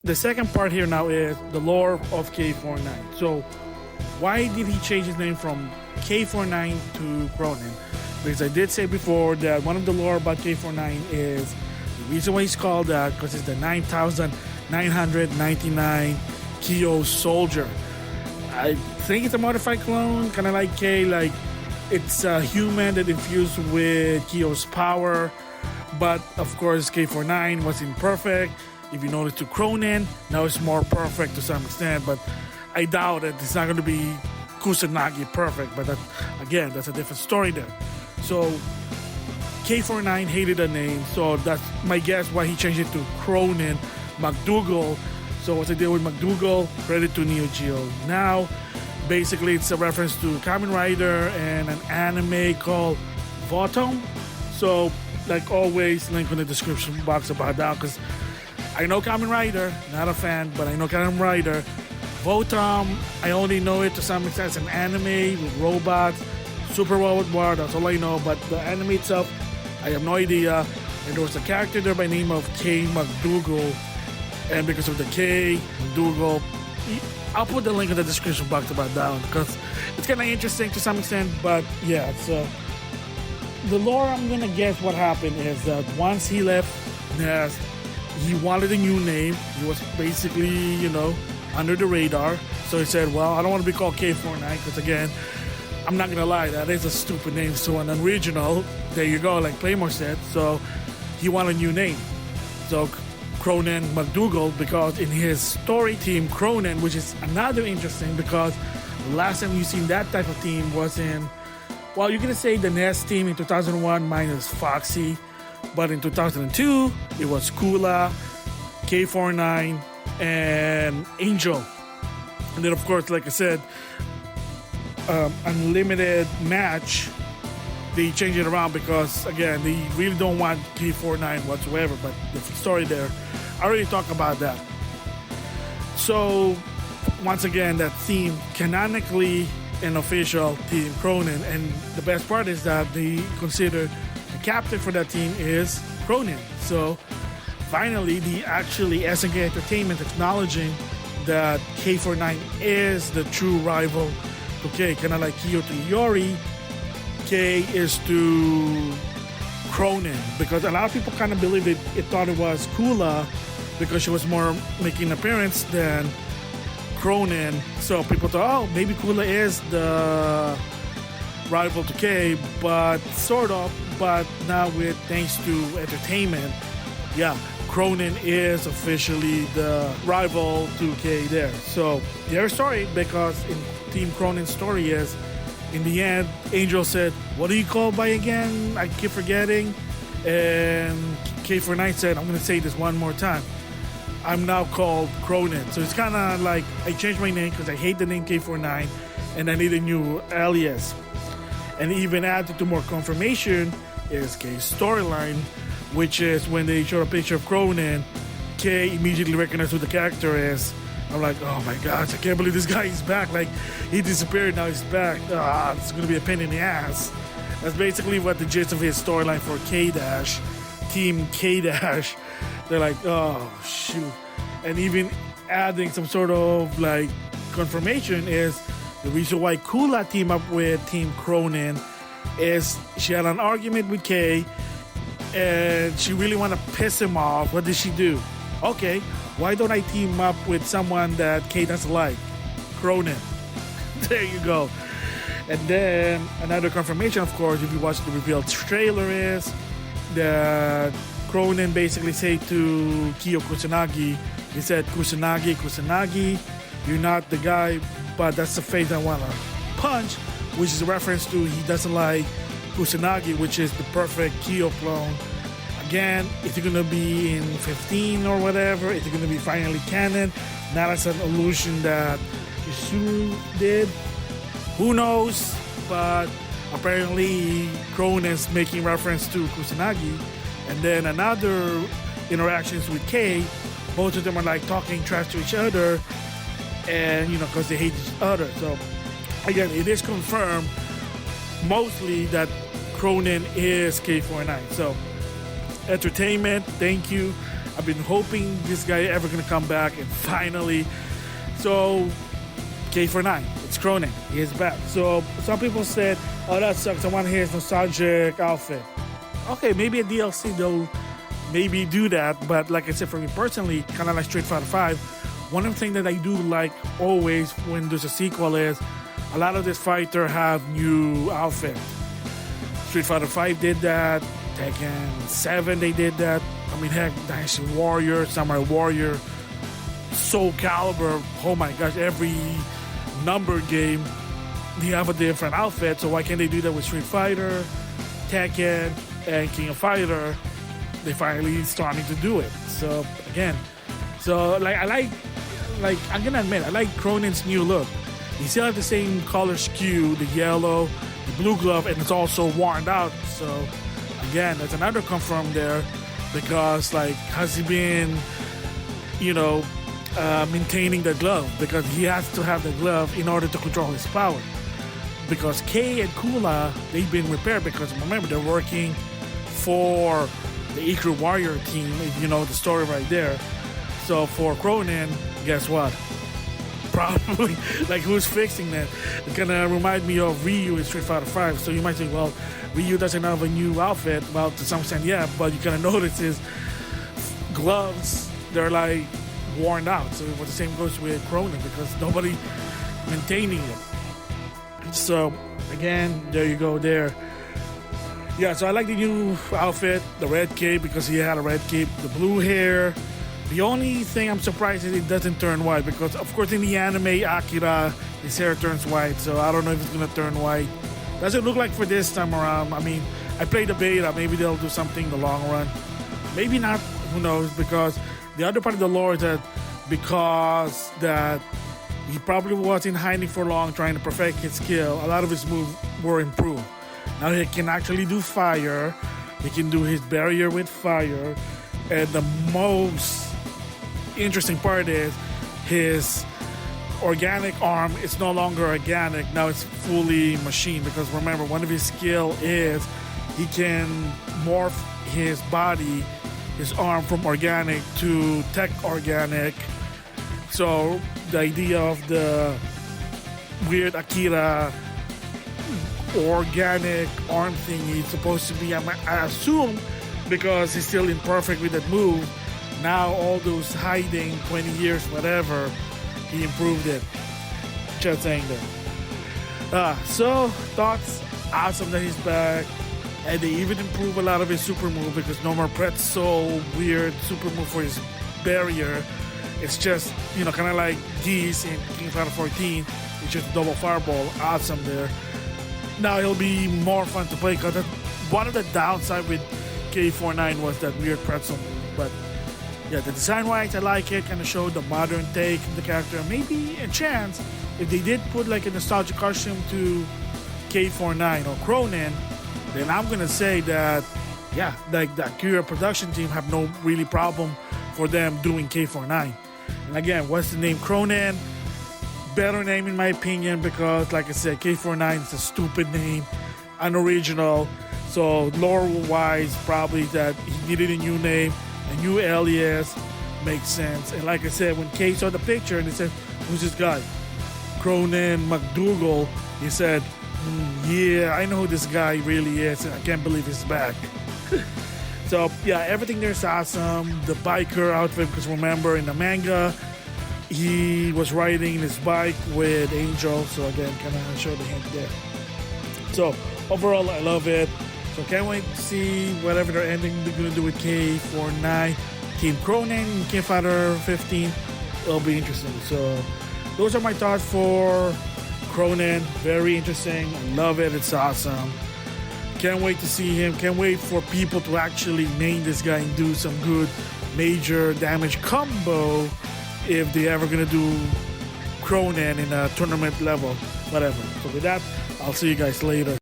the second part here now is the lore of K49. So why did he change his name from K49 to Krohnen? Because I did say before that one of the lore about K49 is the reason why he's called that because it's the 9,999 Kyo soldier. I think it's a modified clone, kind of like K, like it's a human that infused with Kyo's power. But of course, K49 was imperfect. If you notice to Krohnen, now it's more perfect to some extent, but I doubt that it's not going to be Kusanagi perfect. But that, again, that's a different story there. So K49 hated the name, so that's my guess why he changed it to Krohnen McDougal. So what's the deal with McDougal? Credit to Neo Geo. Now, basically, it's a reference to Kamen Rider and an anime called Votom. So, like always, link in the description box about that, because I know Kamen Rider, not a fan, but I know Kamen Rider. Votom, I only know it to some extent as an anime with robots, Super Robot War, that's all I know, but the anime itself, I have no idea. And there was a character there by the name of K. McDougal, and because of the K, McDougal, I'll put the link in the description box about that one, because it's kind of interesting to some extent, but yeah, so the lore, I'm gonna guess what happened is that once he left Nest, he wanted a new name. He was basically, under the radar. So he said, well, I don't want to be called K49 because, again, I'm not going to lie, that is a stupid name. So an original, there you go, like Playmore said. So he wanted a new name. So Krohnen McDougal, because in his story team, Krohnen, which is another interesting because last time you seen that type of team was in, well, you're going to say the Nest team in 2001 minus Foxy. But in 2002, it was Kula, K49, and Angel. And then, of course, like I said, Unlimited Match, they changed it around because, again, they really don't want K49 whatsoever. But the story there, I already talked about that. So, once again, that theme, canonically an official team, Krohnen. And the best part is that they consider the captain for that team is Krohnen. So finally, the actually SNK Entertainment acknowledging that K49 is the true rival to K, kind of like Kyo to Iori. K is to Krohnen, because a lot of people kind of believed it thought it was Kula because she was more making an appearance than Krohnen. So people thought, oh, maybe Kula is the rival to K, but sort of. But now with thanks to entertainment, yeah, Krohnen is officially the rival to K there. So their story, because in Team Krohnen's story is, in the end, Angel said, what do you call by again? I keep forgetting. And K49 said, I'm going to say this one more time. I'm now called Krohnen. So it's kind of like I changed my name because I hate the name K49 and I need a new alias. And even added to more confirmation is K's storyline, which is when they showed a picture of Krohnen, K immediately recognized who the character is. I'm like, oh my gosh, I can't believe this guy is back. Like, he disappeared, now he's back. It's going to be a pain in the ass. That's basically what the gist of his storyline for K-Dash, Team K-Dash. They're like, oh, shoot. And even adding some sort of, like, confirmation is the reason why Kula teamed up with Team Krohnen is she had an argument with K and she really want to piss him off. What did she do? Okay, why don't I team up with someone that K doesn't like? Krohnen. There you go. And then another confirmation, of course, if you watch the revealed trailer, is that Krohnen basically said to Kyo Kusanagi, he said, Kusanagi, you're not the guy, but that's the face I want to punch, which is a reference to he doesn't like Kusanagi, which is the perfect Kyo clone. Again, is it going to be in 15 or whatever? Is it going to be finally canon? Not as an illusion that Kishu did? Who knows? But apparently Krohnen's making reference to Kusanagi. And then another interactions with K, both of them are like talking trash to each other, and because they hate each other. So again, it is confirmed mostly that Krohnen is K49. So entertainment, thank you. I've been hoping this guy ever gonna come back, and finally. So K49, it's Krohnen, he is back. So some people said, oh, that sucks, I want his nostalgic outfit. Okay, maybe a DLC they'll maybe do that, but like I said, for me personally, kind of like Street Fighter 5, one of the things that I do like always when there's a sequel is a lot of this fighter have new outfit. Street Fighter 5 did that, Tekken 7 they did that. I mean, heck, Dynasty Warrior, Samurai Warrior, Soul Calibur, oh my gosh, every number game they have a different outfit, so why can't they do that with Street Fighter, Tekken, and King of Fighter? They finally starting to do it. So again, I'm gonna admit, I like Krohnen's new look. He still has the same color scheme, the yellow, the blue glove, and it's also worn out. So again, that's another confirm there, because like, has he been, maintaining the glove? Because he has to have the glove in order to control his power. Because Kei and Kula, they've been repaired, because remember, they're working for the Ikru Warrior team, if you know the story right there. So for Krohnen, guess what? Probably, like, who's fixing that? It's gonna remind me of Ryu in Street Fighter 5. So you might think, well, Ryu doesn't have a new outfit. Well, to some extent, yeah, but you kind of notice his gloves, they're like worn out. So the same goes with Krohnen, because nobody maintaining it. So again, there you go there. Yeah, so I like the new outfit, the red cape, because he had a red cape, the blue hair. The only thing I'm surprised is it doesn't turn white, because of course in the anime Akira, his hair turns white, so I don't know if it's gonna turn white. Doesn't look like for this time around. I mean, I played the beta, maybe they'll do something in the long run. Maybe not, who knows, because the other part of the lore is that because that he probably was in hiding for long trying to perfect his skill, a lot of his moves were improved. Now he can actually do fire, he can do his barrier with fire, and the most interesting part is his organic arm is no longer organic, now it's fully machine, because remember, one of his skill is he can morph his body, his arm, from organic to tech organic. So the idea of the weird Akira organic arm thing is supposed to be, I assume, because he's still imperfect with that move, now all those hiding 20 years whatever, he improved it. Just saying that. So thoughts, awesome that he's back, and they even improve a lot of his super move, because no more pretzel weird super move for his barrier. It's just, kind of like Geese in King of Fighter 14. It's just double fireball. Awesome there. Now he'll be more fun to play, because one of the downside with K49 was that weird pretzel move. But yeah, the design wise, I like it. Kind of showed the modern take of the character. Maybe a chance if they did put like a nostalgic costume to K49 or Krohnen, then I'm gonna say that, yeah, like the Akira production team have no really problem for them doing K49. And again, what's the name? Krohnen, better name in my opinion, because like I said, K49 is a stupid name, unoriginal. So lore wise, probably that he needed a new name, a new alias, makes sense. And like I said, when Kay saw the picture and he said, who's this guy? Krohnen McDougal, he said, yeah, I know who this guy really is, and I can't believe he's back. So yeah, everything there's awesome. The biker outfit, because remember in the manga, he was riding his bike with Angel. So again, kind of show the hint there. So overall, I love it. So can't wait to see whatever they're going to do with K49, Team Krohnen, King Fighter 15. It'll be interesting. So those are my thoughts for Krohnen. Very interesting. I love it. It's awesome. Can't wait to see him. Can't wait for people to actually main this guy and do some good major damage combo if they ever gonna do Krohnen in a tournament level, whatever. So with that, I'll see you guys later.